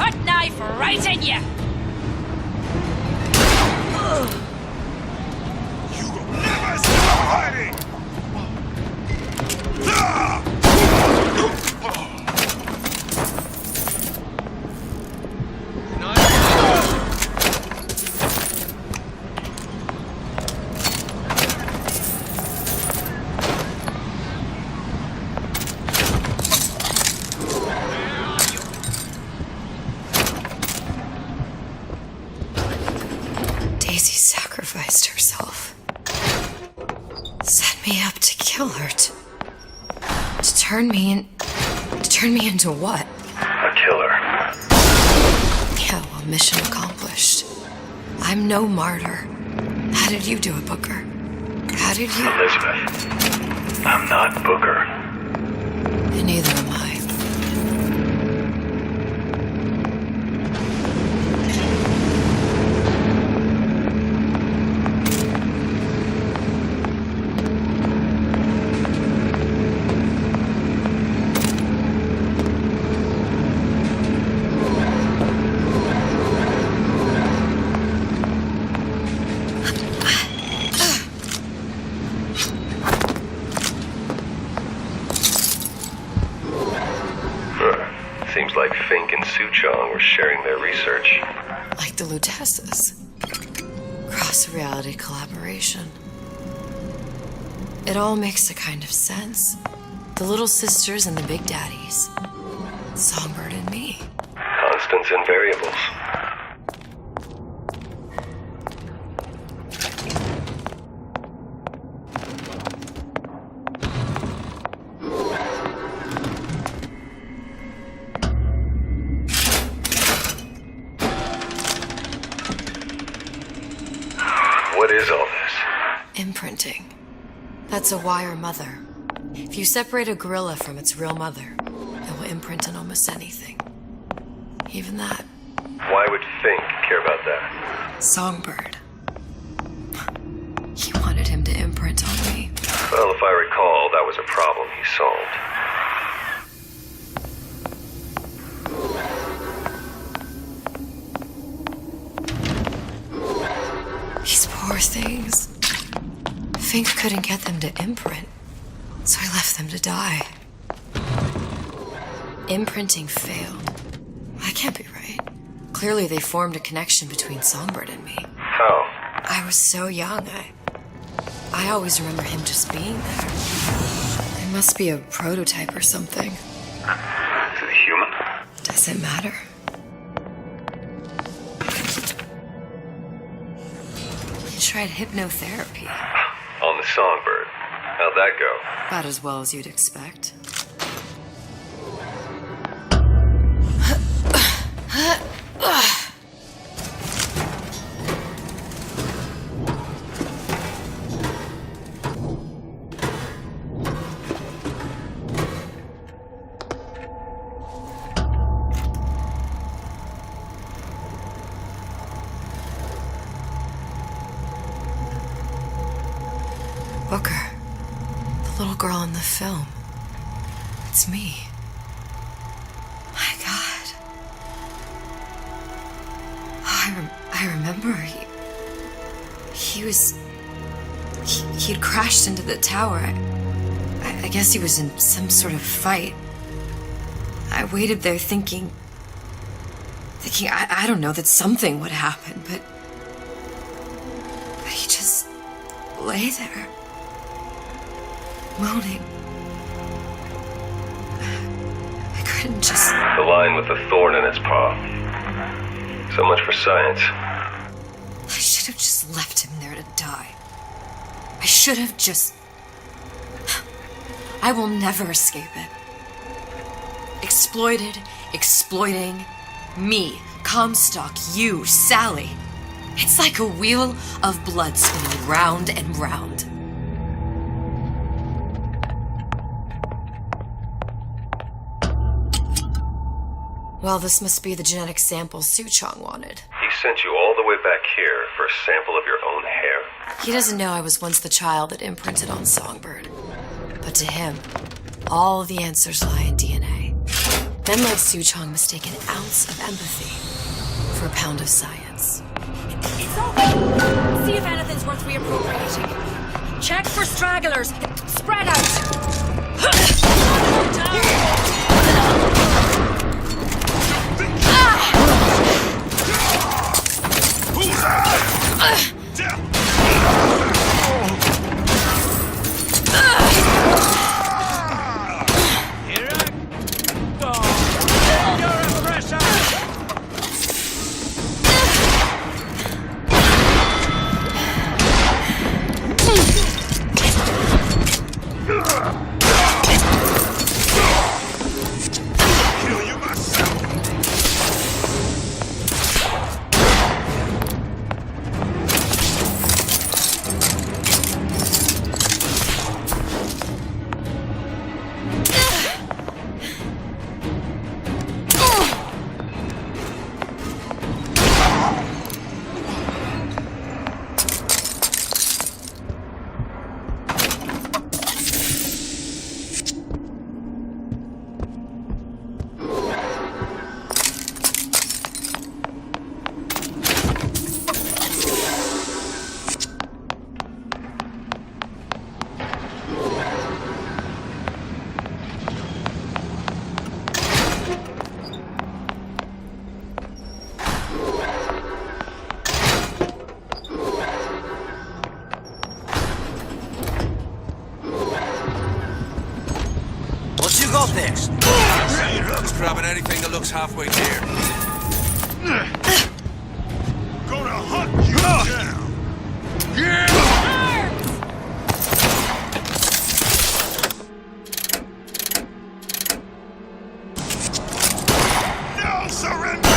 cut knife right in you! You will never stop hiding! Daisy sacrificed herself. Set me up to kill her. To turn me into what? A killer. Yeah, well, mission accomplished. I'm no martyr. How did you do it, Booker? How did you... Elizabeth, I'm not Booker. And neither am I. Seems like Fink and Suchong were sharing their research. Like the Lutesses. Cross-reality collaboration. It all makes a kind of sense. The little sisters and the big daddies. Songbird and me. Constants and variables. What is all this? Imprinting. That's a wire mother. If you separate a gorilla from its real mother, it will imprint on almost anything. Even that. Why would Fink care about that? Songbird. He wanted him to imprint on me. Well, if I recall, that was a problem he solved. These poor things. Fink couldn't get them to imprint, so I left them to die. Imprinting failed. That can't be right. Clearly they formed a connection between Songbird and me. How? I was so young, I always remember him just being there. It must be a prototype or something. Is it human? Does it matter? You tried hypnotherapy. On the Songbird. How'd that go? About as well as you'd expect. Booker, the little girl in the film. It's me. My God. Oh, I remember he'd crashed into the tower. I guess he was in some sort of fight. I waited there thinking I don't know, that something would happen, but he just lay there. Moaning. I couldn't just... The line with the thorn in its paw. So much for science. I should have just left him there to die. I should have just... I will never escape it. Exploited, exploiting, me, Comstock, you, Sally. It's like a wheel of blood spinning round and round. Well, this must be the genetic sample Suchong wanted. He sent you all the way back here for a sample of your own hair? He doesn't know I was once the child that imprinted on Songbird. But to him, all the answers lie in DNA. Men like Suchong mistake an ounce of empathy for a pound of science. It's all right. See if anything's worth reappropriating. Check for stragglers. Spread out. Got this. Just grabbing anything that looks halfway near. Gonna hunt you down. Yeah! No surrender!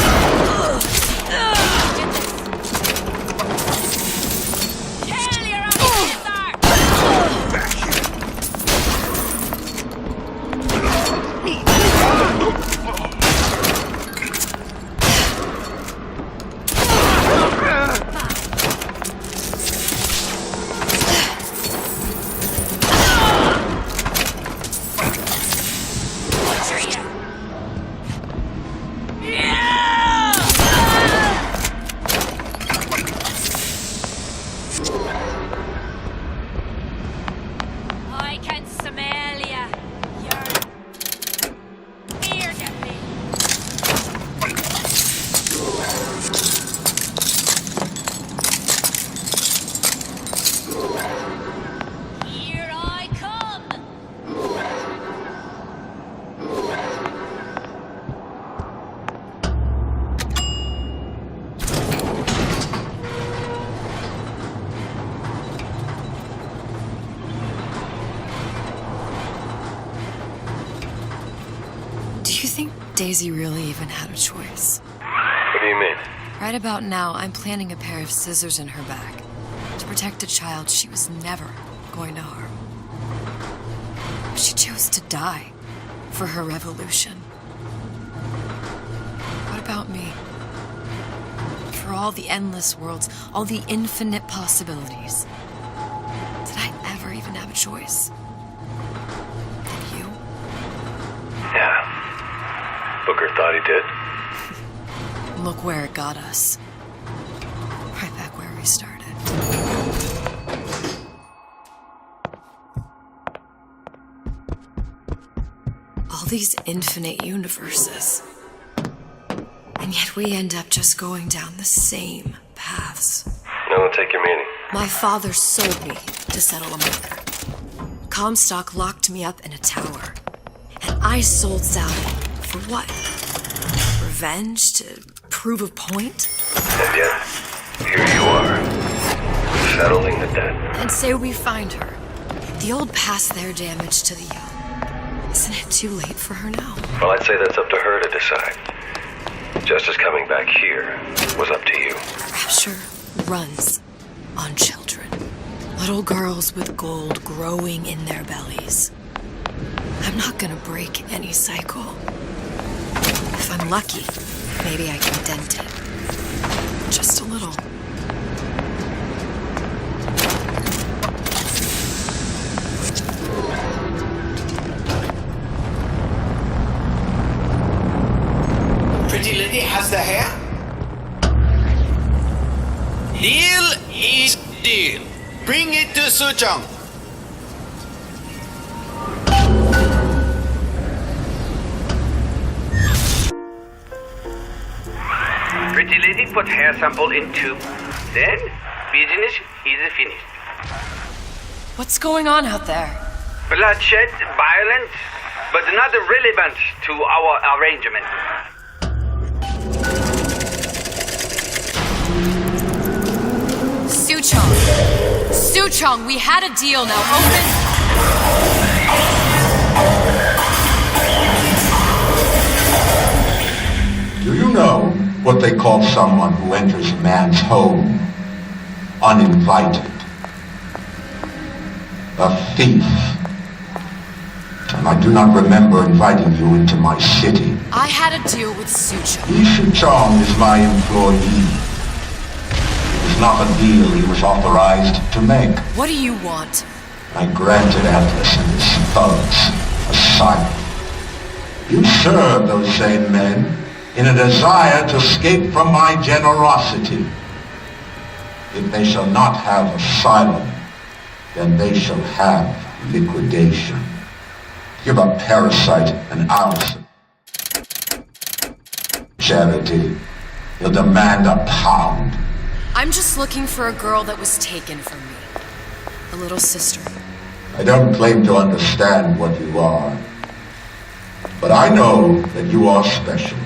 I can smell ya. You're weird at me. Here I come. Do you think Daisy really even had a choice? What do you mean? Right about now, I'm planting a pair of scissors in her back to protect a child she was never going to harm. But she chose to die for her revolution. What about me? For all the endless worlds, all the infinite possibilities. Did I ever even have a choice? Did you? Yeah. Booker thought he did. Look where it got us. Right back where we started. All these infinite universes. And yet we end up just going down the same paths. No, take your meaning. My father sold me to settle a murder. Comstock locked me up in a tower. And I sold Sally for what? Revenge? To prove a point? And yet, here you are, settling the debt. And say we find her. The old past their damage to the young. Isn't it too late for her now? Well, I'd say that's up to her to decide. Justice coming back here was up to you. Rapture runs on children. Little girls with gold growing in their bellies. I'm not gonna break any cycle. If I'm lucky, maybe I can dent it. Just a little. has the hair? Deal is deal. Bring it to Suchong. Pretty lady put hair sample in tube. Then, business is finished. What's going on out there? Bloodshed, violence, but not relevant to our arrangement. Suchong, we had a deal, now open... Do you know what they call someone who enters a man's home uninvited? A thief. And I do not remember inviting you into my city. I had a deal with Suchong. Ishu Chong is my employee. It is not a deal he was authorized to make. What do you want? I granted Atlas and his thugs asylum. You serve those same men in a desire to escape from my generosity. If they shall not have asylum, then they shall have liquidation. Give a parasite an ounce of charity. He'll demand a pound. I'm just looking for a girl that was taken from me. A little sister. I don't claim to understand what you are, but I know that you are special.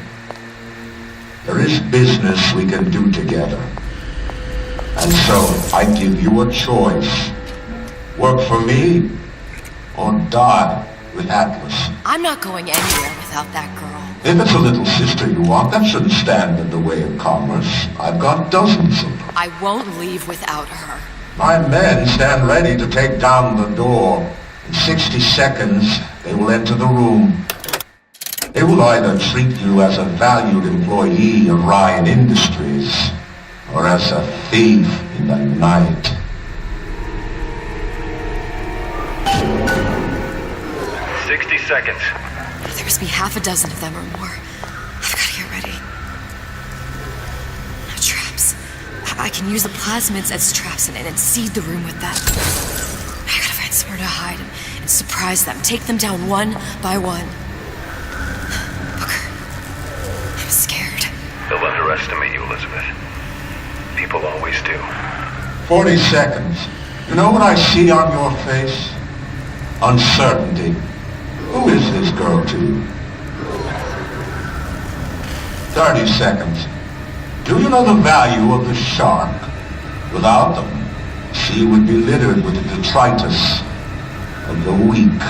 There is business we can do together. And so I give you a choice. Work for me or die with Atlas. I'm not going anywhere without that girl. If it's a little sister you want, that shouldn't stand in the way of commerce. I've got dozens of them. I won't leave without her. My men stand ready to take down the door. In 60 seconds, they will enter the room. They will either treat you as a valued employee of Ryan Industries, or as a thief in the night. Seconds. There must be half a dozen of them or more. I've got to get ready. No traps. I can use the plasmids as traps and seed the room with them. I gotta find somewhere to hide and surprise them. Take them down one by one. Booker, I'm scared. They'll underestimate you, Elizabeth. People always do. 40 seconds. You know what I see on your face? Uncertainty. Who is this girl to you? 30 seconds. Do you know the value of the shark? Without them, the sea would be littered with the detritus of the weak.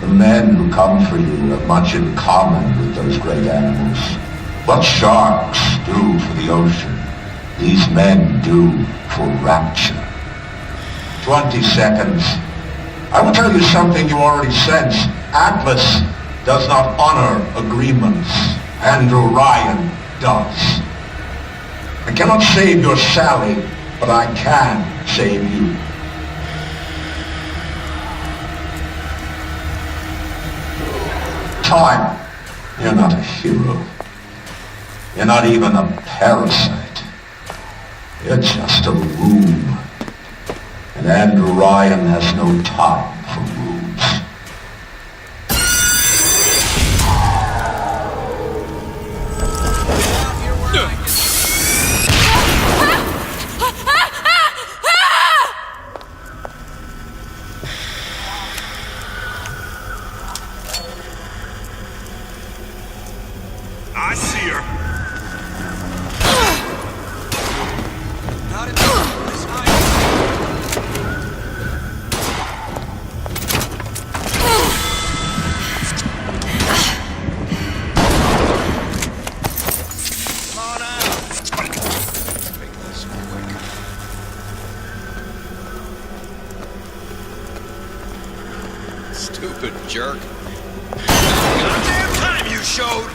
The men who come for you have much in common with those great animals. What sharks do for the ocean, these men do for rapture. 20 seconds. I will tell you something you already sense. Atlas does not honor agreements. Andrew Ryan does. I cannot save your Sally, but I can save you. Time. You're not a hero. You're not even a parasite. You're just a room. And Andrew Ryan has no time for rooms. I see her. Not in this high. Stupid jerk. Goddamn time you showed.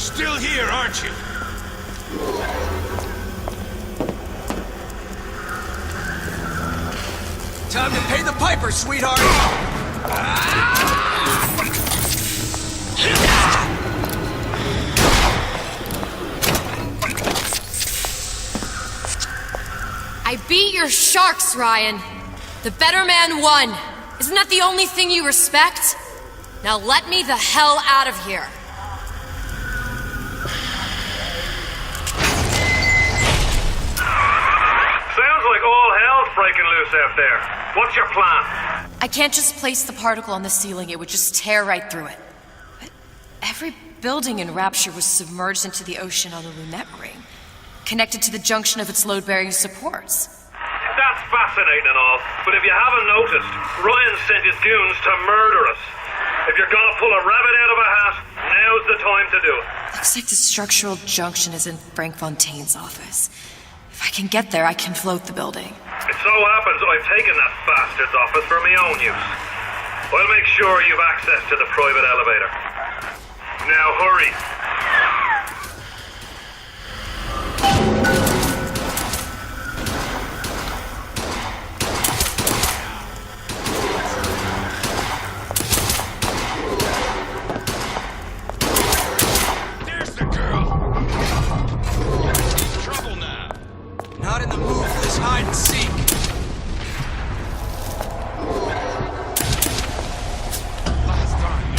Still here, aren't you? Time to pay the piper, sweetheart! I beat your sharks, Ryan. The better man won. Isn't that the only thing you respect? Now let me the hell out of here. Sounds like all hell's breaking loose out there. What's your plan? I can't just place the particle on the ceiling, it would just tear right through it. But every building in Rapture was submerged into the ocean on the Lunette ring, connected to the junction of its load-bearing supports. That's fascinating and all, but if you haven't noticed, Ryan sent his goons to murder us. If you're gonna pull a rabbit out of a hat, now's the time to do it. Looks like the structural junction is in Frank Fontaine's office. If I can get there, I can float the building. It so happens I've taken that bastard's office for my own use. I'll make sure you've access to the private elevator. Now hurry. There's the girl. She's trouble now. Not in the mood for this hide and seek. Last time.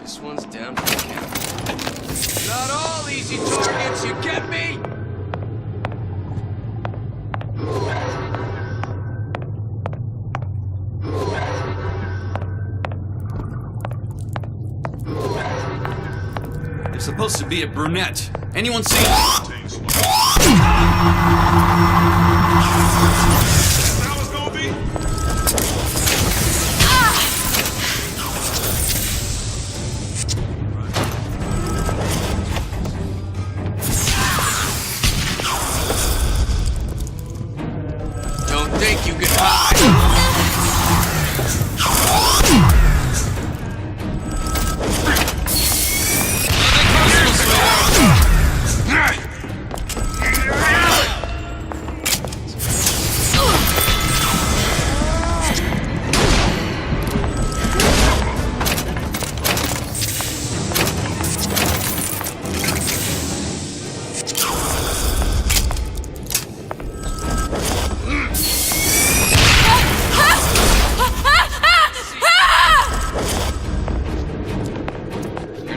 This one's down for the count. Not all easy targets, you get me? You're supposed to be a brunette. Anyone seen That was gonna be. Don't think you can hide.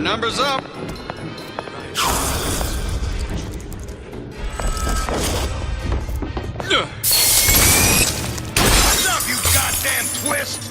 your number's up? Stop, you goddamn twist!